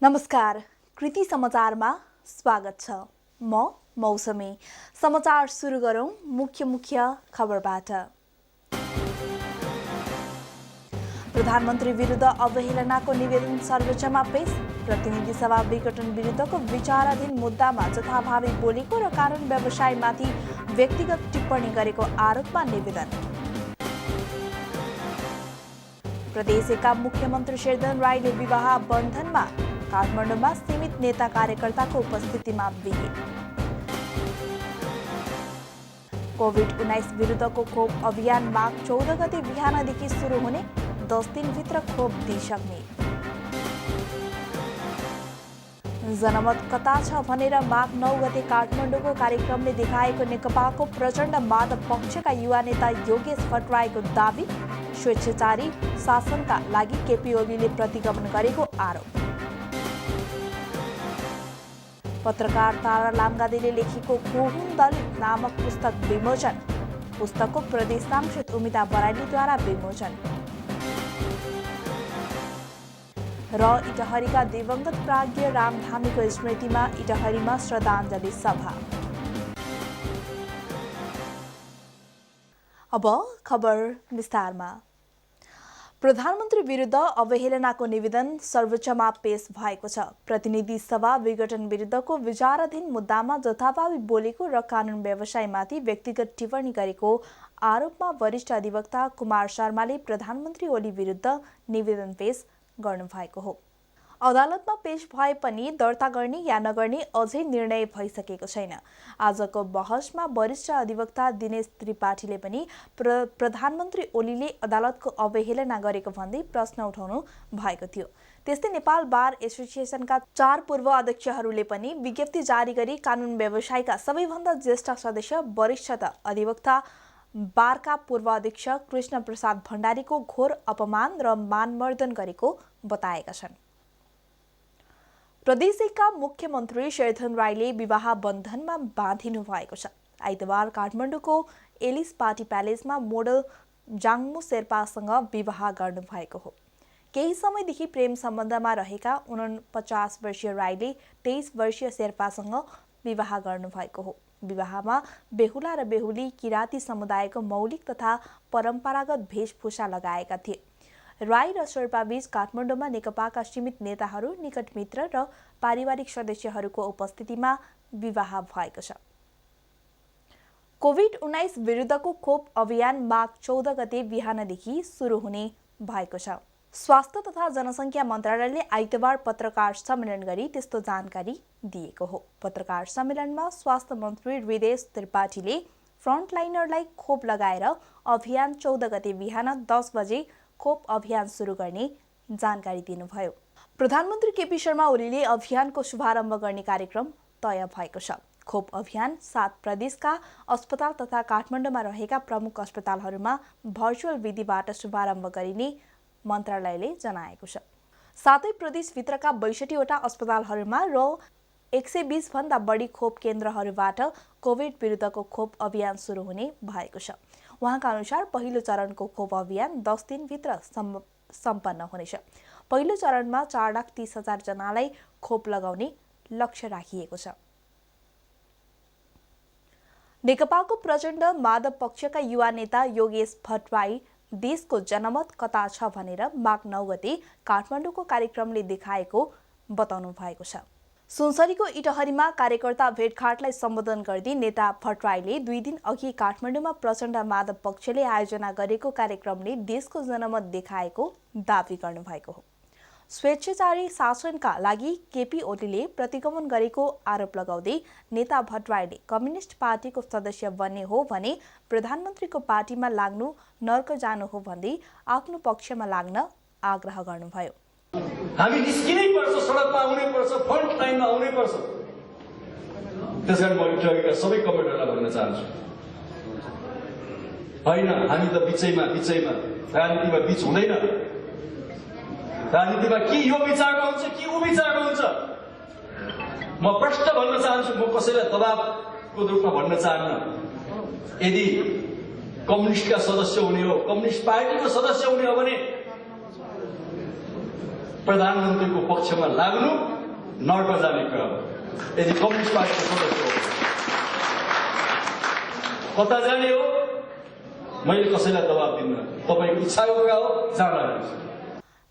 नमस्कार, कृति समाचारमा स्वागत छ। म मौसमी। समाचार सुरु गरौं मुख्य खबरबाट। प्रधानमन्त्री विरुद्ध अवहेलनाको निवेदन सर्वोच्चमा पेश। प्रतिनिधि सभा विघटन विरुद्धको विचाराधीन मुद्दामा जथाभावी बोलेको र कानून व्यवसायमाथि व्यक्तिगत टिप्पणी गरेको आरोपमा निवेदन। प्रदेश एका मुख्यमन्त्री शेरधन राईले विवाह बन्धनमा काठमाडौँमा सीमित नेता कार्यकर्ताको उपस्थितिमा बिहे। कोभिड-19 विरुद्धको खोप अभियान माघ 14 गते बिहानदेखि सुरु हुने, 10 दिनभित्र खोप दिइसक्ने। जनमत कता छ भनेर माघ 9 गते काठमाडौँको कार्यक्रमले देखाएको नेकपाको प्रचण्ड माधव पक्षका युवा नेता योगेश भट्टराईको दावी। स्वेच्छाचारी शासनका लागि केपी ओलीले प्रतिगमन गरेको आरोप। पत्रकार तारा लामगादेले लेखेको को हुन् दलित नामक पुस्तक विमोचन। पुस्तकको प्रदेश सांसद उमिता बराइलीद्वारा विमोचन। र इटहरीका दिवंगत प्राज्ञ रामधामीको स्मृतिमा इटहरीमा श्रद्धाञ्जली सभा। अब खबर विस्तारमा। प्रधानमन्त्री विरुद्ध अवहेलनाको निवेदन सर्वोच्चमा पेश भएको छ। प्रतिनिधि सभा विघटन विरुद्धको विचाराधीन मुद्दामा जथाभावी बोलेको र कानून व्यवसायमाथि व्यक्तिगत टिप्पणी गरेको आरोपमा वरिष्ठ अधिवक्ता कुमार शर्माले प्रधानमन्त्री ओली विरुद्ध निवेदन पेश गर्नुभएको हो। अदालतमा पेश भए पनि दर्ता गर्ने या नगर्ने अझै निर्णय भइसकेको छैन। आजको बहसमा वरिष्ठ अधिवक्ता दिनेश त्रिपाठीले पनि प्रधानमन्त्री ओलीले अदालतको अवहेलना गरेको भन्दै प्रश्न उठाउनु भएको थियो। त्यस्तै नेपाल बार एसोसिएसनका 4 पूर्व अध्यक्षहरूले पनि विज्ञप्ति जारी गरी कानून व्यवसायका सबैभन्दा ज्येष्ठ सदस्य वरिष्ठ अधिवक्ता बारका पूर्व अध्यक्ष कृष्ण प्रसाद भण्डारीको घोर अपमान र मानमर्दन गरेको बताएका छन्। प्रदेशका मुख्यमन्त्री शेरधन राईले विवाह बन्धनमा बाँधिनु भएको छ। आइतबार काठमाडौँको एलिस पार्टी प्यालेसमा मोडल जाङमु शेर्पासँग विवाह गर्नुभएको हो। केही समयदेखि प्रेम सम्बन्धमा रहेका 49 वर्षीय राईले 23 वर्षीय शेर्पासँग विवाह गर्नुभएको हो। विवाहमा बेहुला र बेहुली किराँती समुदायको मौलिक तथा परम्परागत वेशभूषा लगाएका थिए। राई र शेर्पाबीच काठमाडौँमा नेकपाका सीमित नेताहरू, निकट मित्र र पारिवारिक सदस्यहरूको उपस्थितिमा विवाह भएको छ। कोभिड-19 विरुद्धको खोप अभियान माघ 14 गते बिहानदेखि सुरु हुने भएको छ। स्वास्थ्य तथा जनसङ्ख्या मन्त्रालयले आइतबार पत्रकार सम्मेलन गरी त्यस्तो जानकारी दिएको हो। पत्रकार सम्मेलनमा स्वास्थ्य मन्त्री हृदेश त्रिपाठीले फ्रन्टलाइनरलाई खोप लगाएर अभियान 14 गते बिहान 10 बजे खोप अभियान सुरु गर्ने जानकारी दिनुभयो। प्रधानमन्त्री केपी शर्मा ओलीले अभियानको शुभारम्भ गर्ने कार्यक्रम तय भएको छ। खोप अभियान 7 प्रदेशका अस्पताल तथा काठमाडौँमा रहेका प्रमुख अस्पतालहरूमा भर्चुअल विधिबाट शुभारम्भ गरिने मन्त्रालयले जनाएको छ। सातै प्रदेशभित्रका 62 वटा अस्पतालहरूमा र 120 भन्दा बढी खोप केन्द्रहरूबाट कोभिड विरुद्धको खोप अभियान सुरु हुने भएको छ। उहाँका अनुसार पहिलो चरणको खोप अभियान 10 दिनभित्र सम्पन्न हुनेछ। पहिलो चरणमा 4,30,000 जनालाई खोप लगाउने लक्ष्य राखिएको छ। नेकपाको प्रचण्ड माधव पक्षका युवा नेता योगेश भट्टराई देशको जनमत कता छ भनेर माघ 9 गते काठमाडौँको कार्यक्रमले देखाएको बताउनु भएको छ। सुनसरीको इटहरीमा कार्यकर्ता भेटघाटलाई सम्बोधन गर्दै नेता भट्टराईले 2 दिन अघि काठमाडौँमा प्रचण्ड माधव पक्षले आयोजना गरेको कार्यक्रमले देशको जनमत देखाएको दावी गर्नुभएको हो। स्वेच्छाचारी शासनका लागि केपी ओलीले प्रतिगमन गरेको आरोप लगाउँदै नेता भट्टराईले कम्युनिस्ट पार्टीको सदस्य बन्ने हो भने प्रधानमन्त्रीको पार्टीमा लाग्नु नर्क जानु हो भन्दै आफ्नो पक्षमा लाग्न आग्रह गर्नुभयो। हामी निस्किनै पर्छ, सडकमा आउनै पर्छ, फ्रन्ट लाइनमा आउनै पर्छ। त्यसकारण म इटहरीका सबै कमेन्टरलाई भन्न चाहन्छु, होइन हामी त बिचैमा राजनीतिमा बिच हुँदैन। राजनीतिमा कि यो विचारमा हुन्छ कि ऊ विचारमा हुन्छ। म प्रश्न भन्न चाहन्छु, म कसैलाई दबावको रूपमा भन्न चाहन्न। यदि कम्युनिस्टका सदस्य हुने हो, कम्युनिस्ट पार्टीको सदस्य हुने हो भने प्रधानमन्त्रीको पक्षमा लाग्नु नर्क जाने कुरा हो। यदि कम्युनिस्ट पार्टीको सदस्य हो कता जाने हो मैले कसैलाई दबाब दिन्न, तपाईँको इच्छाको कुरा हो, जान लाग्नुहोस्।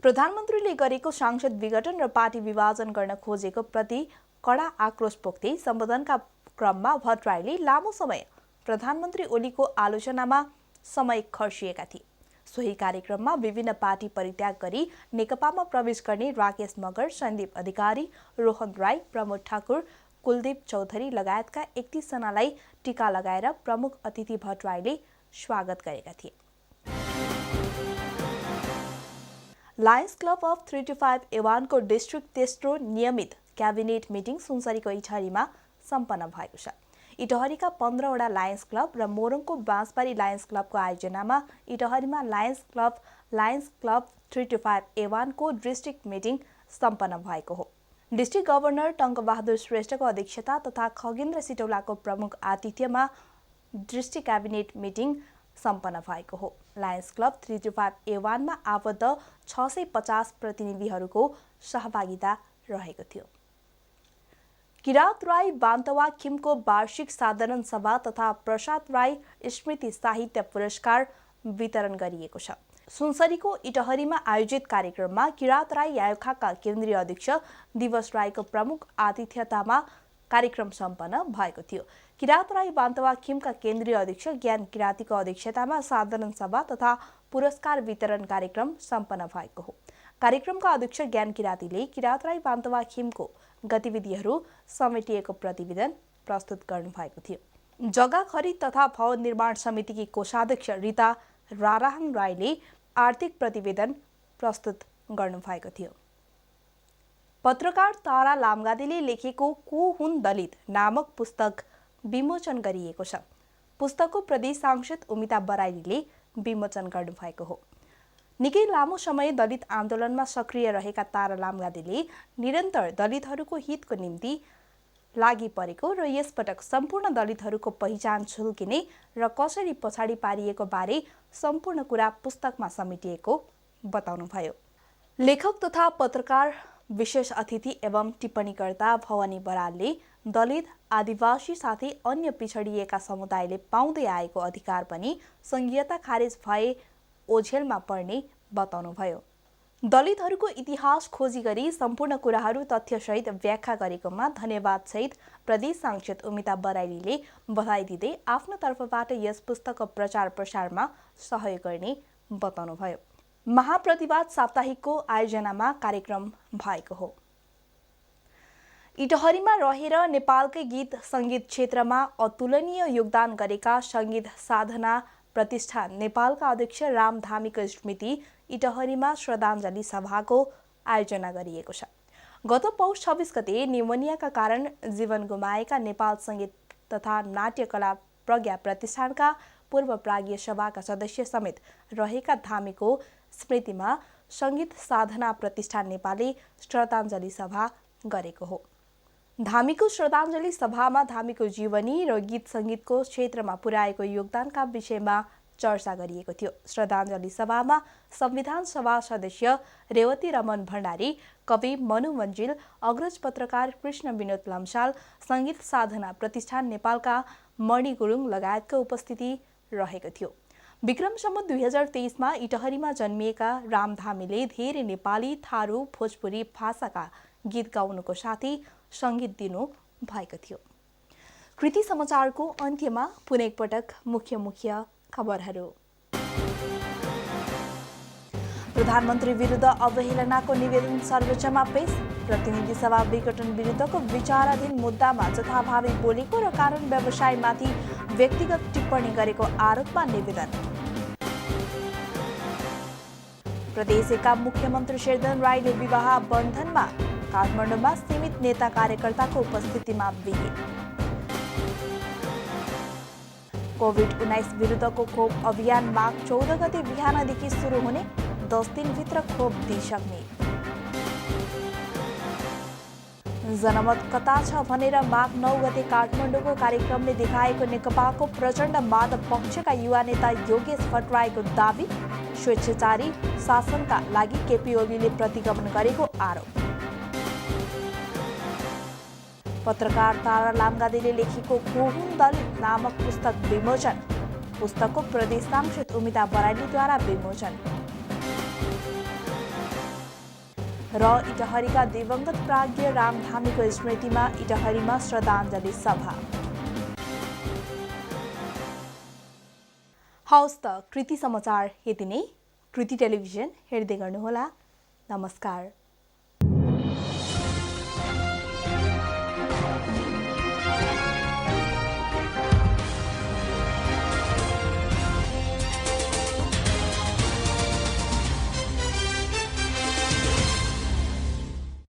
प्रधानमन्त्रीले गरेको सांसद विघटन र पार्टी विभाजन गर्न खोजेको प्रति कडा आक्रोश पोख्दै सम्बोधनका क्रममा भट्टराईले लामो समय प्रधानमन्त्री ओलीको आलोचनामा समय खर्चिएका थिए। सोही कार्यक्रममा विभिन्न पार्टी परित्याग गरी नेकपामा प्रवेश गर्ने राकेश मगर, सन्दीप अधिकारी, रोहन राई, प्रमोद ठाकुर, कुलदीप चौधरी लगायतका 31 जनालाई टीका लगाएर प्रमुख अतिथि भट्टराईले स्वागत गरेका थिए। लायन्स क्लब अफ 325 एवानको डिस्ट्रिक्ट तेस्रो नियमित क्याबिनेट मिटिङ सुनसरीको इटहरीमा सम्पन्न भएको छ। इटहरीका 15 वटा लायन्स क्लब र मोरङको बाँसबारी लायन्स क्लबको आयोजनामा इटहरीमा लायन्स क्लब 325 एवानको डिस्ट्रिक्ट मिटिङ सम्पन्न भएको हो। डिस्ट्रिक्ट गभर्नर टङ्कबहादुर श्रेष्ठको अध्यक्षता तथा खगेन्द्र सिटौलाको प्रमुख आतिथ्यमा डिस्ट्रिक्ट क्याबिनेट मिटिङ सम्पन्न भएको हो। लायन्स क्लब 325 एवानमा आबद्ध 650 प्रतिनिधिहरूको सहभागिता रहेको थियो। किरात राई बान्तवा खिमको वार्षिक साधारण सभा तथा प्रसाद राई स्मृति साहित्य पुरस्कार वितरण गरिएको छ। सुनसरीको इटहरीमा आयोजित कार्यक्रममा किरात राई यायोखाका केन्द्रीय अध्यक्ष दिवस राईको प्रमुख आतिथ्यतामा कार्यक्रम सम्पन्न भएको थियो। किरात राई बान्तवा खिमका केन्द्रीय अध्यक्ष ज्ञान किरातीको अध्यक्षतामा साधारण सभा तथा पुरस्कार वितरण कार्यक्रम सम्पन्न भएको हो। कार्यक्रमका अध्यक्ष ज्ञान किरातीले किरात राई बान्तवा खिमको गतिविधिहरू समेटिएको प्रतिवेदन प्रस्तुत गर्नुभएको थियो। जग्गा खरिद तथा भवन निर्माण समितिकी कोषाध्यक्ष रीता राराहाङ राईले आर्थिक प्रतिवेदन प्रस्तुत गर्नुभएको थियो। पत्रकार तारा लामगादेले लेखेको को हुन् दलित नामक पुस्तक विमोचन गरिएको छ। पुस्तकको प्रदेश सांसद उमिता बराइलीले विमोचन गर्नुभएको हो। निकै लामो समय दलित आन्दोलनमा सक्रिय रहेका तारा लामगादेले निरन्तर दलितहरूको हितको निम्ति लागि परेको र यसपटक सम्पूर्ण दलितहरूको पहिचान झुल्किने र कसरी पछाडि पारिएको बारे सम्पूर्ण कुरा पुस्तकमा समेटिएको बताउनुभयो। लेखक तथा पत्रकार विशेष अतिथि एवं टिप्पणीकर्ता भवानी बरालले दलित, आदिवासी साथै अन्य पिछडिएका समुदायले पाउँदै आएको अधिकार पनि संघीयता खारेज भए ओझेलमा पर्ने बताउनुभयो। दलितहरूको इतिहास खोजी गरी सम्पूर्ण कुराहरू तथ्यसहित व्याख्या गरेकोमा धन्यवाद सहित प्रदेश सांसद उमिता बराइलीले बधाई दिँदै आफ्नो तर्फबाट यस पुस्तकको प्रचार प्रसारमा सहयोग गर्ने बताउनुभयो। महाप्रतिवाद साप्ताहिकको आयोजनामा कार्यक्रम भएको हो। इटहरीमा रहेर नेपालकै गीत सङ्गीत क्षेत्रमा अतुलनीय योगदान गरेका सङ्गीत साधना प्रतिष्ठान नेपालका अध्यक्ष राम धामीको स्मृति इटहरीमा श्रद्धाञ्जली सभाको आयोजना गरिएको छ। गत पौष 26 गते निमोनियाका कारण जीवन गुमाएका नेपाल सङ्गीत तथा नाट्यकला प्रज्ञा प्रतिष्ठानका पूर्व प्राज्ञ सभाका सदस्य समेत रहेका धामीको स्मृतिमा सङ्गीत साधना प्रतिष्ठान नेपालले श्रद्धाञ्जली सभा गरेको हो। धामीको श्रद्धाञ्जली सभामा धामीको जीवनी र गीत सङ्गीतको क्षेत्रमा पुर्याएको योगदानका विषयमा चर्चा गरिएको थियो। श्रद्धाञ्जली सभामा संविधान सभा सदस्य रेवती रमन भण्डारी, कवि मनु मन्जिल, अग्रज पत्रकार कृष्ण विनोद लम्साल, सङ्गीत साधना प्रतिष्ठान नेपालका मणि गुरुङ लगायतको उपस्थिति रहेको थियो। विक्रम सम्वत 2023मा इटहरीमा जन्मिएका राम धामीले धेरै नेपाली, थारू, भोजपुरी भाषाका गीत गाउनुको साथै सङ्गीत दिनु भएको थियो। कृति समाचारको अन्त्यमा पुनः एकपटक मुख्य खबरहरू। प्रधानमन्त्री विरुद्ध अवहेलनाको निवेदन सर्वोच्चमा पेश। प्रतिनिधि सभा विघटन विरुद्धको विचाराधीन मुद्दामा जथाभावी बोलेको र कानुन व्यवसायमाथि व्यक्तिगत टिप्पणी गरेको आरोपमा निवेदन। प्रदेश एका मुख्यमन्त्री शेरधन राईले विवाह बन्धनमा काठमाडौँमा सीमित नेता कार्यकर्ताको उपस्थितिमा बिहे। कोभिड-19 विरुद्धको खोप अभियान माघ 14 गते बिहानदेखि सुरु हुने, 10 दिनभित्र खोप दिइसक्ने। जनमत कता छ भनेर माघ 9 गते काठमाडौँको कार्यक्रमले देखाएको नेकपाको प्रचण्ड माधव पक्षका युवा नेता योगेश भट्टराईको दाबी। स्वेच्छाचारी शासनका लागि केपी ओलीले प्रतिगमन गरेको आरोप। पत्रकार तारा लामगादेले लेखेको को हुन् दलित नामक पुस्तक विमोचन। पुस्तकको प्रदेश सांसद उमिता बराइलीद्वारा विमोचन। र इटहरीका दिवंगत प्राज्ञ रामधामीको स्मृतिमा इटहरीमा श्रद्धाञ्जली सभा। हवस् त कृति समाचार यति नै। कृति टेलिभिजन हेर्दै गर्नुहोला। नमस्कार।